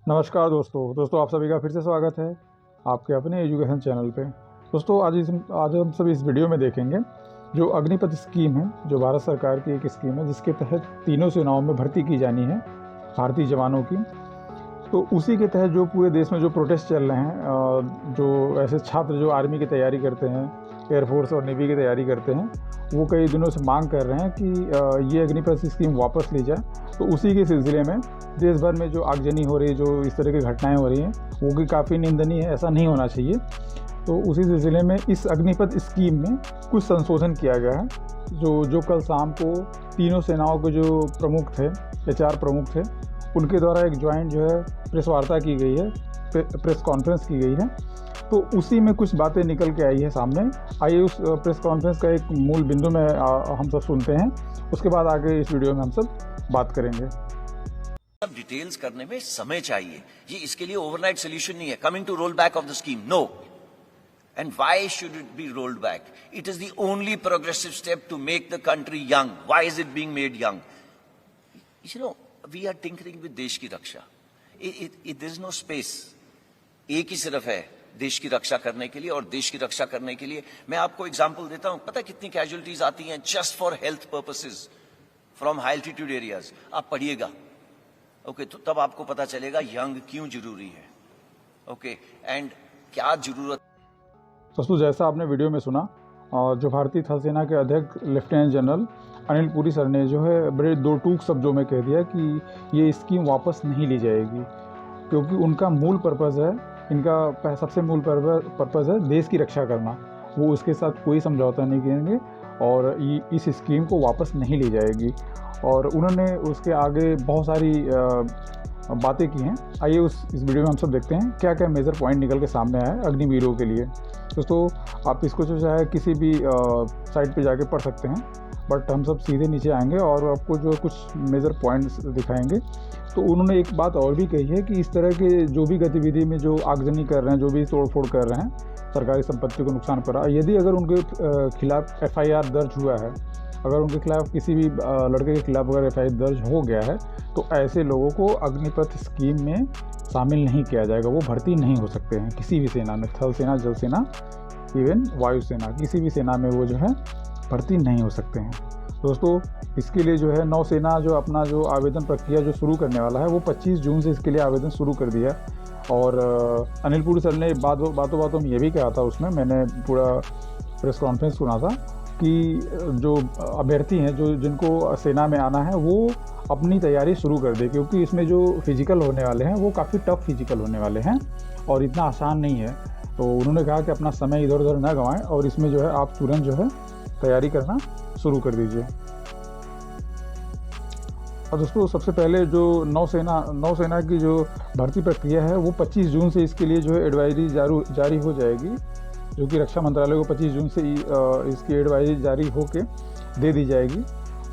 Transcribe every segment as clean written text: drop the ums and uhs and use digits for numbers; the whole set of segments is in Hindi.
नमस्कार दोस्तों आप सभी का फिर से स्वागत है आपके अपने एजुकेशन चैनल पे। दोस्तों आज हम सब इस वीडियो में देखेंगे जो अग्निपथ स्कीम है, जो भारत सरकार की एक स्कीम है जिसके तहत तीनों सेनाओं में भर्ती की जानी है भारतीय जवानों की। तो उसी के तहत जो पूरे देश में जो प्रोटेस्ट चल रहे हैं, जो ऐसे छात्र जो आर्मी की तैयारी करते हैं, एयरफोर्स और नेवी की तैयारी करते हैं, वो कई दिनों से मांग कर रहे हैं कि ये अग्निपथ स्कीम वापस ली जाए। तो उसी के सिलसिले में देश भर में जो आगजनी हो रही है, जो इस तरह की घटनाएं हो रही हैं, वो भी काफ़ी निंदनीय है, ऐसा नहीं होना चाहिए। तो उसी सिलसिले में इस अग्निपथ स्कीम में कुछ संशोधन किया गया है, जो कल शाम को तीनों सेनाओं के जो प्रमुख थे, एचआर प्रमुख थे, उनके द्वारा एक ज्वाइंट जो है प्रेस वार्ता की गई है, प्रेस कॉन्फ्रेंस की गई है। तो उसी में कुछ बातें निकल के आई है सामने। आइए उस प्रेस कॉन्फ्रेंस का एक मूल बिंदु में हम सब सुनते हैं, उसके बाद आगे इस वीडियो में हम सब बात करेंगे। सब डिटेल्स करने में समय चाहिए, ये इसके लिए ओवरनाइट सोल्यूशन नहीं है। Coming to roll back of the scheme, no. And why should it be rolled back? It is the only progressive step to make the country young. Why is it being made young? You know, we are tinkering with देश की रक्षा। There is no space. एक ही सिर्फ है देश की रक्षा करने के लिए, और देश की रक्षा करने के लिए मैं आपको एग्जांपल देता हूं। पता है कितनी कैजुअलिटीज आती हैं just for health purposes from high altitude areas? आप पढ़िएगा, ओके, तो तब आपको पता चलेगा यंग क्यों जरूरी है, ओके, एंड क्या जरूरत। दोस्तों, जैसा आपने वीडियो में सुना, जो भारतीय थल सेना के अध्यक्ष lieutenant general Anil Puri sir ने जो है बड़े दो टूक शब्दों में कह दिया कि ये स्कीम वापस नहीं ली जाएगी, क्योंकि उनका मूल पर्पज़ है, इनका सबसे मूल पर्पज़ है देश की रक्षा करना। वो उसके साथ कोई समझौता नहीं करेंगे और इस स्कीम को वापस नहीं ली जाएगी। और उन्होंने उसके आगे बहुत सारी बातें की हैं। आइए इस वीडियो में हम सब देखते हैं क्या क्या मेजर पॉइंट निकल के सामने आया है अग्निवीरों के लिए। दोस्तों, आप इसको जो है किसी भी साइट पे जाके पढ़ सकते हैं, बट हम सब सीधे नीचे आएंगे और आपको जो कुछ मेजर पॉइंट्स दिखाएंगे। तो उन्होंने एक बात और भी कही है कि इस तरह के जो भी गतिविधि में जो आगजनी कर रहे हैं, जो भी तोड़फोड़ कर रहे हैं, सरकारी संपत्ति को नुकसान कर रहा है, यदि अगर उनके खिलाफ एफआईआर दर्ज हुआ है, अगर उनके खिलाफ किसी भी लड़के के खिलाफ अगर एफआईआर दर्ज हो गया है, तो ऐसे लोगों को अग्निपथ स्कीम में शामिल नहीं किया जाएगा। वो भर्ती नहीं हो सकते हैं किसी भी सेना में, थल सेना, जल सेना, इवन वायुसेना, किसी भी सेना में वो जो है भर्ती नहीं हो सकते हैं। दोस्तों, इसके लिए जो है नौसेना जो अपना जो आवेदन प्रक्रिया जो शुरू करने वाला है, वो 25 जून से इसके लिए आवेदन शुरू कर दिया। और अनिल पुरी सर ने बातों में ये भी कहा था, उसमें मैंने पूरा प्रेस कॉन्फ्रेंस सुना था, कि जो अभ्यर्थी हैं, जो जिनको सेना में आना है, वो अपनी तैयारी शुरू कर दे, क्योंकि इसमें जो फिजिकल होने वाले हैं वो काफ़ी टफ फिजिकल होने वाले हैं और इतना आसान नहीं है। तो उन्होंने कहा कि अपना समय इधर उधर ना गंवाएं और इसमें जो है आप तुरंत जो है तैयारी करना शुरू कर दीजिए। और दोस्तों, सबसे पहले जो नौसेना की जो भर्ती प्रक्रिया है, वो 25 जून से इसके लिए जो है एडवाइजरी जारी हो जाएगी, जो कि रक्षा मंत्रालय को 25 जून से इसकी एडवाइजरी जारी होके दे दी जाएगी।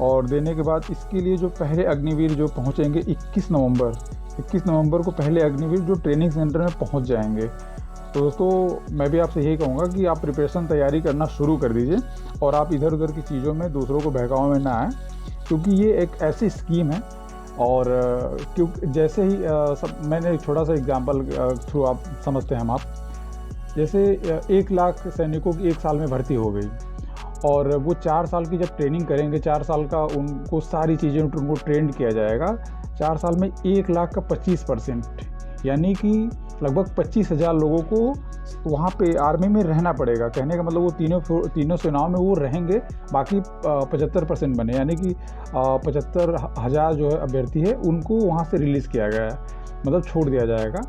और देने के बाद इसके लिए जो पहले अग्निवीर जो पहुंचेंगे 21 नवंबर को पहले अग्निवीर जो ट्रेनिंग सेंटर में पहुंच जाएंगे। तो दोस्तों, मैं भी आपसे यही कहूँगा कि आप प्रिपरेशन तैयारी करना शुरू कर दीजिए और आप इधर उधर की चीज़ों में दूसरों को बहकावे में ना आएँ, क्योंकि ये एक ऐसी स्कीम है। और क्योंकि जैसे ही मैंने एक छोटा सा एग्जांपल थ्रू आप समझते हैं आप, जैसे 1 लाख सैनिकों की 1 साल में भर्ती हो गई और वो 4 साल की जब ट्रेनिंग करेंगे, 4 साल का उनको सारी चीज़ें उनको ट्रेंड किया जाएगा। 4 साल में 1 लाख का 25%, यानी कि लगभग 25,000 लोगों को वहाँ पे आर्मी में रहना पड़ेगा। कहने का मतलब वो तीनों सेनाओं में वो रहेंगे, बाकी 75% बने, यानी कि 75,000 जो है अभ्यर्थी है उनको वहाँ से रिलीज़ किया गया है, मतलब छोड़ दिया जाएगा।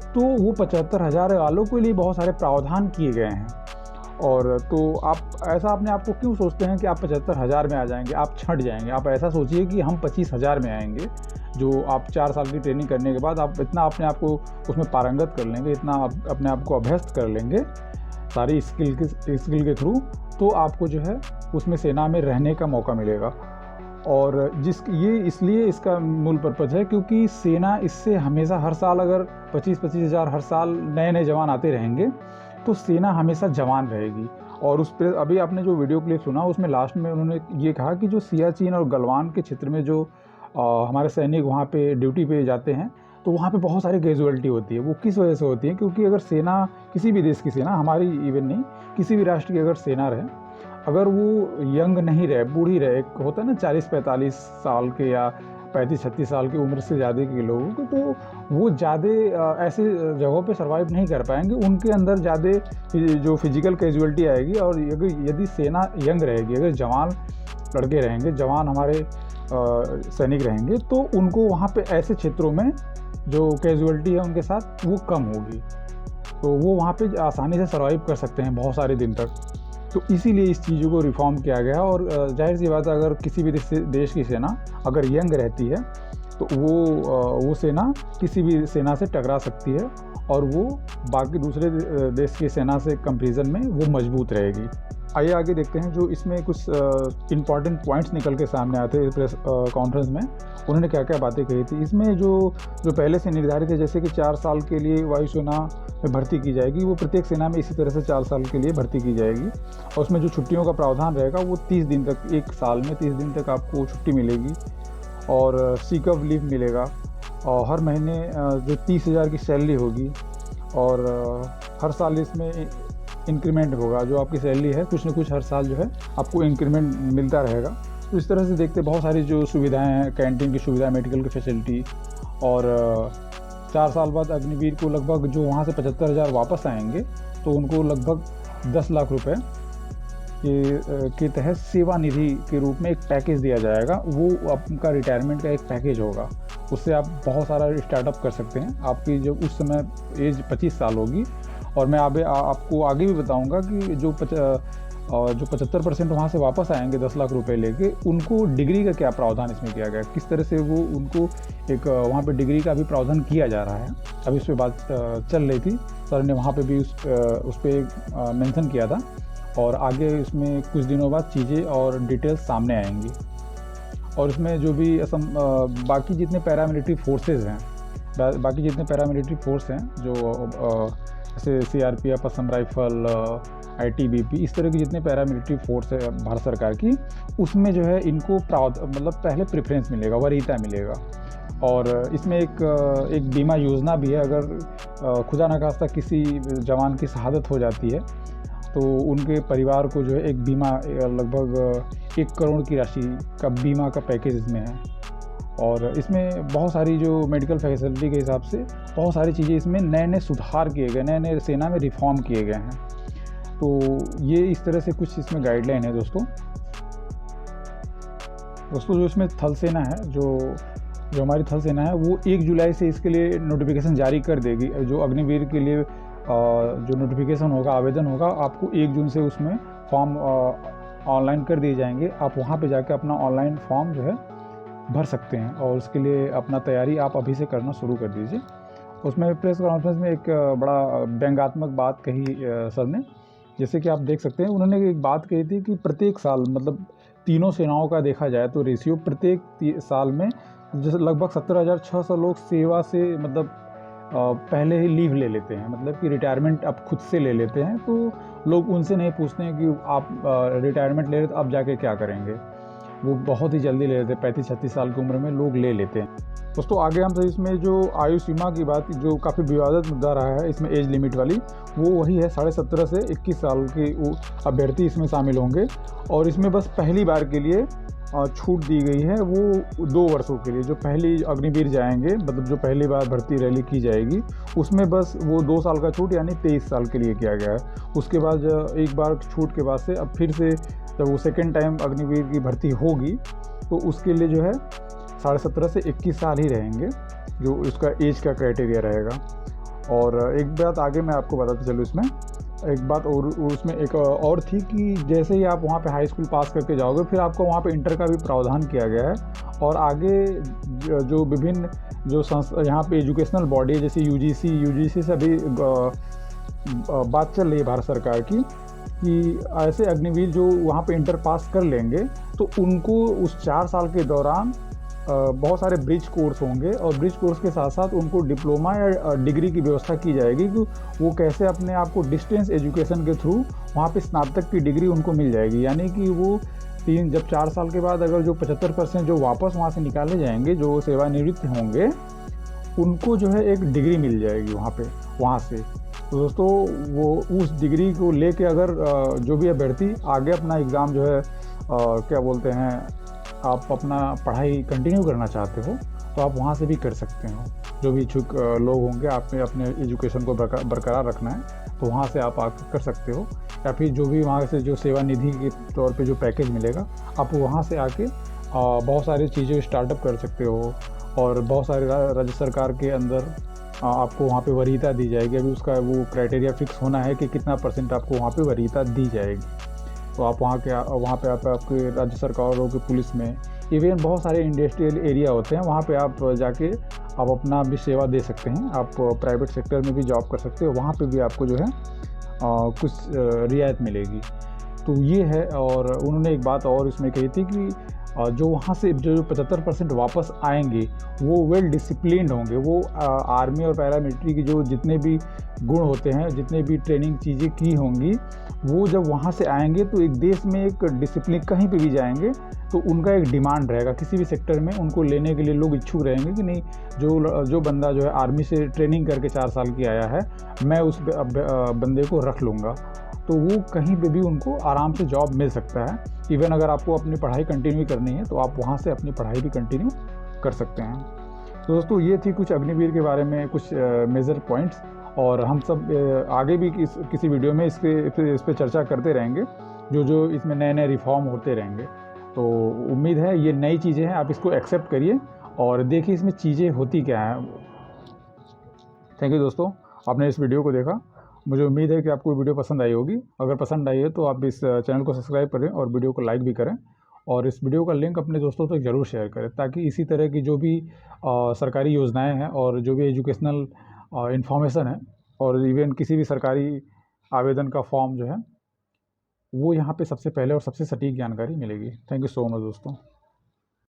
तो वो 75,000 वालों के लिए बहुत सारे प्रावधान किए गए हैं। और तो आप ऐसा अपने आप को क्यों सोचते हैं कि आप 75,000 में आ जाएंगे, आप छंट जाएंगे? आप ऐसा सोचिए कि हम 25,000 में आएंगे, जो आप 4 साल की ट्रेनिंग करने के बाद आप इतना अपने आप को उसमें पारंगत कर लेंगे, इतना अपने आप को अभ्यस्त कर लेंगे सारी स्किल के थ्रू, तो आपको जो है उसमें सेना में रहने का मौका मिलेगा। और इसलिए इसका मूल पर्पज़ है, क्योंकि सेना इससे हमेशा हर साल अगर 25-25 हज़ार हर साल नए जवान आते रहेंगे, तो सेना हमेशा जवान रहेगी। और उस पर अभी आपने जो वीडियो क्लिप सुना, उसमें लास्ट में उन्होंने ये कहा कि जो सियाचिन और गलवान के क्षेत्र में जो हमारे सैनिक वहाँ पे ड्यूटी पे जाते हैं, तो तो वहाँ पे बहुत सारी कैजुअलिटी होती है। वो किस वजह से होती है? क्योंकि अगर सेना, किसी भी देश की सेना, हमारी इवन नहीं, किसी भी राष्ट्र की अगर सेना रहे, अगर वो यंग नहीं रहे, बूढ़ी रहे, होता है ना 40-45 साल के या 35-36 साल की उम्र से ज़्यादा के लोगों को, तो वो ज़्यादा ऐसे जगहों पे सर्वाइव नहीं कर पाएंगे। उनके अंदर ज़्यादा जो फिजिकल कैजुअलिटी आएगी। और यदि सेना यंग रहेगी, अगर जवान लड़के रहेंगे, जवान हमारे सैनिक रहेंगे, तो उनको वहाँ पे ऐसे क्षेत्रों में जो कैजुअलिटी है उनके साथ वो कम होगी, तो वो वहाँ पे आसानी से सर्वाइव कर सकते हैं बहुत सारे दिन तक। तो इसीलिए इस चीज़ों को रिफॉर्म किया गया। और जाहिर सी बात है, अगर किसी भी देश की सेना अगर यंग रहती है, तो वो सेना किसी भी सेना से टकरा सकती है और वो बाकी दूसरे देश की सेना से कंपैरिजन में वो मजबूत रहेगी। आइए आगे देखते हैं जो इसमें कुछ इम्पॉर्टेंट पॉइंट्स निकल के सामने आते हैं प्रेस कॉन्फ्रेंस में। उन्होंने क्या क्या बातें कही थी इसमें, जो पहले से निर्धारित है, जैसे कि 4 साल के लिए वायुसेना में भर्ती की जाएगी, वो प्रत्येक सेना में इसी तरह से 4 साल के लिए भर्ती की जाएगी। और उसमें जो छुट्टियों का प्रावधान रहेगा वो 30 दिन तक, एक साल में 30 दिन तक आपको छुट्टी मिलेगी। और सिक ऑफ लीव मिलेगा। और हर महीने जो 30,000 की सैलरी होगी। और हर साल इसमें इंक्रीमेंट होगा, जो आपकी सैलरी है कुछ न कुछ हर साल जो है आपको इंक्रीमेंट मिलता रहेगा। तो इस तरह से देखते बहुत सारी जो सुविधाएं हैं, कैंटीन की सुविधा, मेडिकल की फैसिलिटी। और 4 साल बाद अग्निवीर को लगभग जो वहाँ से 75,000 वापस आएंगे, तो उनको लगभग 10 लाख रुपए के तहत सेवा निधि के रूप में एक पैकेज दिया जाएगा। वो आपका रिटायरमेंट का एक पैकेज होगा, उससे आप बहुत सारा स्टार्टअप कर सकते हैं। आपकी जब उस समय एज 25 साल होगी। और मैं आपको आगे भी बताऊंगा कि जो 75% वहाँ से वापस आएंगे 10 लाख रुपए लेके, उनको डिग्री का क्या प्रावधान इसमें किया गया, किस तरह से वो उनको एक वहाँ पे डिग्री का भी प्रावधान किया जा रहा है। अभी उस पर बात चल रही थी, सर ने वहाँ पे भी उस पर मेंशन किया था। और आगे इसमें कुछ दिनों बाद चीज़ें और डिटेल्स सामने आएंगी। और इसमें जो भी बाकी जितने पैरामिलिट्री फोर्सेज हैं, बाकी जितने पैरामिलिट्री फोर्स हैं, जो जैसे CRPF, असम राइफल, ITBP, इस तरह की जितने पैरामिलिट्री फोर्स है भारत सरकार की, उसमें जो है इनको मतलब पहले प्रेफरेंस मिलेगा, वरीयता मिलेगा। और इसमें एक बीमा योजना भी है। अगर खुदा न खास्ता किसी जवान की शहादत हो जाती है, तो उनके परिवार को जो है एक बीमा, लगभग 1 करोड़ की राशि का बीमा का पैकेज इसमें है। और इसमें बहुत सारी जो मेडिकल फैसिलिटी के हिसाब से बहुत सारी चीज़ें इसमें नए सुधार किए गए, नए सेना में रिफॉर्म किए गए हैं। तो ये इस तरह से कुछ इसमें गाइडलाइन है दोस्तों। जो इसमें थल सेना है, जो हमारी थल सेना है, वो 1 जुलाई से इसके लिए नोटिफिकेशन जारी कर देगी। जो अग्निवीर के लिए जो नोटिफिकेशन होगा, आवेदन होगा, आपको 1 जून से उसमें फॉर्म ऑनलाइन कर दिए जाएंगे। आप वहाँ पे जाकर अपना ऑनलाइन फॉर्म जो है भर सकते हैं। और उसके लिए अपना तैयारी आप अभी से करना शुरू कर दीजिए। उसमें प्रेस कॉन्फ्रेंस में एक बड़ा व्यंग्यात्मक बात कही सर ने, जैसे कि आप देख सकते हैं। उन्होंने एक बात कही थी कि प्रत्येक साल, मतलब तीनों सेनाओं का देखा जाए तो रेशियो, प्रत्येक साल में जैसे लगभग 17,600 लोग सेवा से मतलब पहले ही लीव ले लेते हैं, मतलब कि रिटायरमेंट अब खुद से ले लेते हैं। तो लोग उनसे नहीं पूछते हैं कि आप रिटायरमेंट ले रहे तो अब जाके क्या करेंगे, वो बहुत ही जल्दी ले लेते हैं। 35-36 साल की उम्र में लोग ले लेते हैं। दोस्तों आगे हम इसमें जो आयु सीमा की बात, जो काफ़ी विवादित मुद्दा रहा है इसमें एज लिमिट वाली, वो वही है 17.5 से 21 साल के अभ्यर्थी इसमें शामिल होंगे। और इसमें बस पहली बार के लिए छूट दी गई है, वो 2 वर्षों के लिए। जो पहली अग्निवीर जाएंगे, मतलब जो पहली बार भर्ती रैली की जाएगी, उसमें बस वो 2 साल का छूट, यानी 23 साल के लिए किया गया है। उसके बाद एक बार छूट के बाद से अब फिर से जब वो सेकेंड टाइम अग्निवीर की भर्ती होगी, तो उसके लिए जो है 17.5 से 21 साल ही रहेंगे, जो उसका एज का क्राइटेरिया रहेगा। और एक बात आगे मैं आपको बताता चलूँ, इसमें एक बात और, उसमें एक और थी कि जैसे ही आप वहाँ पे हाई स्कूल पास करके जाओगे, फिर आपको वहाँ पे इंटर का भी प्रावधान किया गया है। और आगे जो विभिन्न जो यहाँ पे एजुकेशनल बॉडी है, जैसे UGC से अभी बात चल रही है भारत सरकार की, कि ऐसे अग्निवीर जो वहाँ पे इंटर पास कर लेंगे, तो उनको उस 4 साल के दौरान बहुत सारे ब्रिज कोर्स होंगे। और ब्रिज कोर्स के साथ साथ उनको डिप्लोमा या डिग्री की व्यवस्था की जाएगी कि वो कैसे अपने आप को डिस्टेंस एजुकेशन के थ्रू वहाँ पे स्नातक की डिग्री उनको मिल जाएगी। यानी कि वो जब 4 साल के बाद अगर जो 75% जो वापस वहाँ से निकाले जाएंगे, जो सेवानिवृत्त होंगे, उनको जो है एक डिग्री मिल जाएगी वहाँ से। तो दोस्तों वो उस डिग्री को लेके अगर जो भी अभ्यर्थी आगे अपना एग्ज़ाम जो है क्या बोलते हैं, आप अपना पढ़ाई कंटिन्यू करना चाहते हो तो आप वहाँ से भी कर सकते हो। जो भी इच्छुक लोग होंगे, आप में अपने एजुकेशन को बरकरार रखना है तो वहाँ से आप आकर कर सकते हो, या फिर जो भी वहाँ से जो सेवानिधि के तौर पे जो पैकेज मिलेगा आप वहाँ से आके बहुत सारी चीज़ें स्टार्टअप कर सकते हो। और बहुत सारे राज्य सरकार के अंदर आपको वहाँ पे वरीयता दी जाएगी। अभी उसका वो क्राइटेरिया फिक्स होना है कि कितना % आपको वहाँ पे वरीयता दी जाएगी। तो आप वहाँ पे आपके राज्य सरकारों की पुलिस में, इवन बहुत सारे इंडस्ट्रियल एरिया होते हैं, वहाँ पे आप जाके आप अपना भी सेवा दे सकते हैं। आप प्राइवेट सेक्टर में भी जॉब कर सकते हो, वहाँ पे भी आपको जो है कुछ रियायत मिलेगी। तो ये है। और उन्होंने एक बात और इसमें कही थी कि जो वहाँ से जो 75% वापस आएंगे वो वेल डिसिप्लिन्ड होंगे। वो आर्मी और पैरामिलिट्री की जो जितने भी गुण होते हैं, जितने भी ट्रेनिंग चीज़ें की होंगी, वो जब वहाँ से आएंगे तो एक देश में एक डिसिप्लिन, कहीं पे भी जाएंगे तो उनका एक डिमांड रहेगा, किसी भी सेक्टर में उनको लेने के लिए लोग इच्छुक रहेंगे कि नहीं, जो बंदा जो है आर्मी से ट्रेनिंग करके 4 साल की आया है, मैं उस बंदे को रख लूँगा। तो वो कहीं पे भी उनको आराम से जॉब मिल सकता है। इवन अगर आपको अपनी पढ़ाई कंटिन्यू करनी है तो आप वहाँ से अपनी पढ़ाई भी कंटिन्यू कर सकते हैं। तो दोस्तों ये थी कुछ अग्निवीर के बारे में कुछ मेजर पॉइंट्स, और हम सब आगे भी किसी वीडियो में इस पे चर्चा करते रहेंगे, जो इसमें नए रिफॉर्म होते रहेंगे। तो उम्मीद है ये नई चीज़ें हैं, आप इसको एक्सेप्ट करिए और देखिए इसमें चीज़ें होती क्या हैं। थैंक यू दोस्तों, आपने इस वीडियो को देखा। मुझे उम्मीद है कि आपको वीडियो पसंद आई होगी। अगर पसंद आई है तो आप इस चैनल को सब्सक्राइब करें और वीडियो को लाइक भी करें, और इस वीडियो का लिंक अपने दोस्तों तक ज़रूर शेयर करें, ताकि इसी तरह की जो भी सरकारी योजनाएं हैं और जो भी एजुकेशनल इन्फॉर्मेशन है, और इवन किसी भी सरकारी आवेदन का फॉर्म जो है वो यहाँ पे सबसे पहले और सबसे सटीक जानकारी मिलेगी। थैंक यू सो मच दोस्तों।